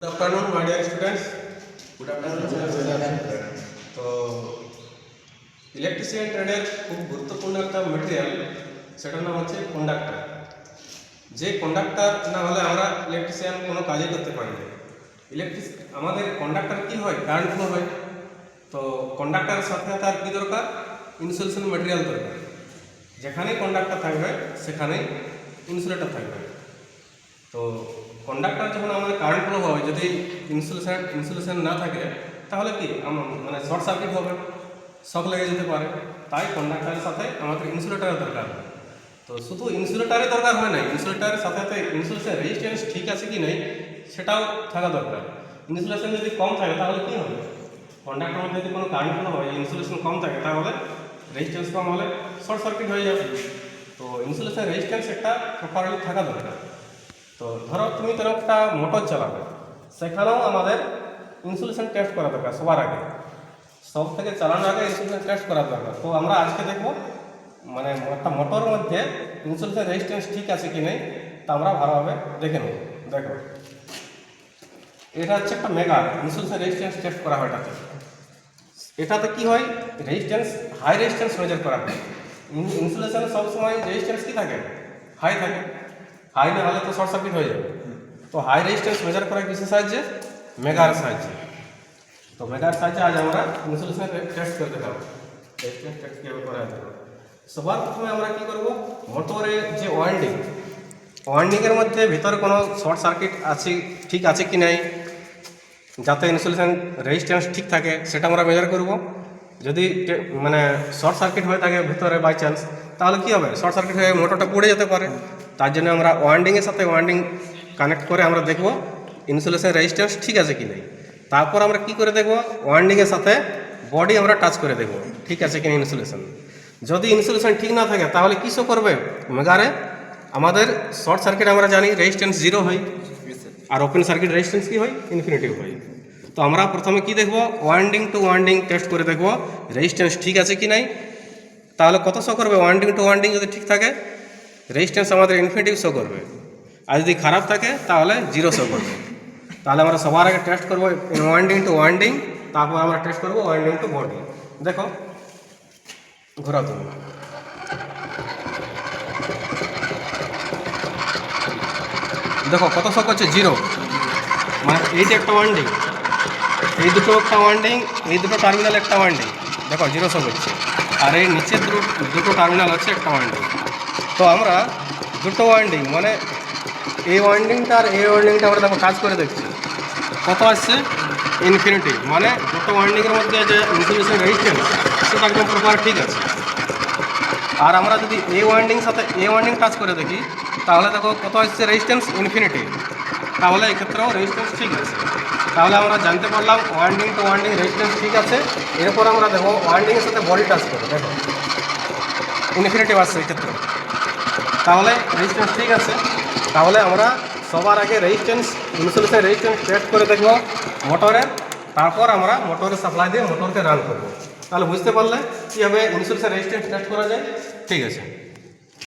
Good afternoon, my dear students. Good afternoon. তো electrician ট্রেডের খুব গুরুত্বপূর্ণ একটা মেটেরিয়াল, সেটার নাম হচ্ছে কন্ডাক্টর। যে কন্ডাক্টর না হলে আমরা ইলেকট্রিসিয়ান কোনো কাজই করতে পারি না। আমাদের কন্ডাক্টর কি হয়, কারেন্ট ফ্লো হয়। তো কন্ডাক্টরের সাথে তার কি দরকার, ইনসুলেশন মেটেরিয়াল দরকার। যেখানেই কন্ডাক্টর থাকবে সেখানেই ইনসুলেটর থাকবে। তো কন্ডাক্টর যখন আমাদের কারেন্ট ফ্লো হয়, যদি ইনসুলেশন না থাকে তাহলে কি মানে শর্ট সার্কিট হবে, শক লেগে যেতে পারে। তাই কন্ডাক্টরের সাথে আমাদের ইনসুলেটরের দরকার হয়। তো শুধু ইনসুলেটরের দরকার হয় না, ইনসুলেটরের সাথে সাথে ইনসুলেশন রেজিস্ট্যান্স ঠিক আছে কি নেই সেটাও থাকা দরকার। ইনসুলেশন যদি কম থাকে তাহলে কী হবে, কন্ডাক্টরের মধ্যে যদি কোনো কারেন্ট ফ্লো হয়, ইনসুলেশন কম থাকে তাহলে রেজিস্ট্যান্স কম হলে শর্ট সার্কিট হয়ে যাবে। তো ইনসুলেশন রেজিস্ট্যান্স একটা প্রপারলি থাকা দরকার। তো ধরো তুমি তোর একটা মোটর চালাবে, সেখানেও আমাদের ইনসুলেশন টেস্ট করা দরকার সবার আগে। সব থেকে চালানোর আগে ইনসুলেশন টেস্ট করা দরকার। তো আমরা আজকে দেখবো মানে একটা মোটরের মধ্যে ইনসুলেশন রেজিস্ট্যান্স ঠিক আছে কি নেই তা আমরা ভালোভাবে দেখে নেব। দেখো, এটা হচ্ছে একটা মেগা ইনসুলেশন রেজিস্ট্যান্স টেস্ট করা হয়। এটাতে কি হয়, রেজিস্ট্যান্স হাই রেজিস্ট্যান্স মেজার করা হয়। ইনসুলেশনে সবসময় রেজিস্ট্যান্স কি থাকে, হাই থাকে। হাই না হলে তো শর্ট সার্কিট হয়ে যাবে। তো হাই রেজিস্ট্যান্স মেজার করা কিসের সাহায্যে, মেগার সাহায্যে। তো মেগার সাহায্যে আজ আমরা ইনসুলেশন টেস্ট করে দেখাবো। রেজিস্ট্যান্স টেস্ট কীভাবে করা যায়। সবার প্রথমে আমরা কি করব, মোটরের যে ওয়াইন্ডিংয়ের মধ্যে ভিতরে কোনো শর্ট সার্কিট আছে ঠিক আছে কি নাই, যাতে ইনসুলেশন রেজিস্ট্যান্স ঠিক থাকে সেটা আমরা মেজার করব। যদি মানে শর্ট সার্কিট হয়ে থাকে ভিতরে বাই চান্স, তাহলে কী হবে, শর্ট সার্কিট হয়ে মোটরটা পড়ে যেতে পারে। তার জন্য আমরা ওয়াইন্ডিংয়ের সাথে ওয়াইন্ডিং কানেক্ট করে আমরা দেখব ইনসুলেশন রেজিস্ট্যান্স ঠিক আছে কি নেই। তারপর আমরা কি করে দেখব, ওয়াইন্ডিংয়ের সাথে বডি আমরা টাচ করে দেখব ঠিক আছে কিনা ইনসুলেশন। যদি ইনসুলেশন ঠিক না থাকে তাহলে কী শো করবে, মেগারে আমাদের শর্ট সার্কিট আমরা জানি রেজিস্ট্যান্স 0 হয়, আর ওপেন সার্কিট রেজিস্ট্যান্স কি হয়, ইনফিনিটিভ হয়। তো আমরা প্রথমে কি দেখব, ওয়াইন্ডিং টু ওয়াইন্ডিং টেস্ট করে দেখব রেজিস্ট্যান্স ঠিক আছে কি নাই। তাহলে কত শো করবে, ওয়াইন্ডিং টু ওয়াইন্ডিং যদি ঠিক থাকে রেজিস্ট্যান্স আমাদের ইনফিনিটিভ শো করবে, আর যদি খারাপ থাকে তাহলে 0 শো করবে। তাহলে আমরা সবার আগে টেস্ট করবো ওয়াইন্ডিং টু ওয়াইন্ডিং, তারপর আমরা টেস্ট করবো ওয়াইন্ডিং টু বডি। দেখো, ঘোরাও তুমি। দেখো কত শো করছে, 0। মানে এইটা একটা ওয়াইন্ডিং, এই দুটো একটা ওয়াইন্ডিং, এই দুটো টার্মিনাল একটা ওয়াইন্ডিং, দেখো 0 শো করছে। আর এই নিচের দুটো টার্মিনাল হচ্ছে একটা ওয়াইন্ডিং। তো আমরা দুটো ওয়াইন্ডিং মানে এই ওয়াইন্ডিংটা আর এই ওয়াইন্ডিংটা আমরা দেখো কাজ করে দেখছি, কত আসছে, ইনফিনিটি। মানে দুটো ওয়াইন্ডিংয়ের মধ্যে যে ইনসুলেশন রেজিস্ট্যান্স সেটা একদম প্রপার ঠিক আছে। আর আমরা যদি এই ওয়াইন্ডিং সাথে এই ওয়াইন্ডিং টাচ করে দেখি তাহলে দেখো কত আসছে, রেজিস্ট্যান্স ইনফিনিটি। তাহলে এক্ষেত্রেও রেজিস্ট্যান্স ঠিক আছে। তাহলে আমরা জানতে পারলাম ওয়াইন্ডিং টু ওয়াইন্ডিং রেজিস্ট্যান্স ঠিক আছে। এরপর আমরা দেখো ওয়াইন্ডিংয়ের সাথে বডি টাচ করে দেখো ইনফিনিটি আসছে এক্ষেত্রে, তাহলে রেজিস্ট্যান্স ঠিক আছে। তাহলে আমরা সবার আগে রেজিস্ট্যান্স ইনসুলেশন রেজিস্ট্যান্স টেস্ট করে দেখব মোটরের, তারপর আমরা মোটরের সাপ্লাই দিয়ে মোটরকে রান করব। তাহলে বুঝতে পারলে কীভাবে ইনসুলেশন রেজিস্ট্যান্স টেস্ট করা যায়। ঠিক আছে।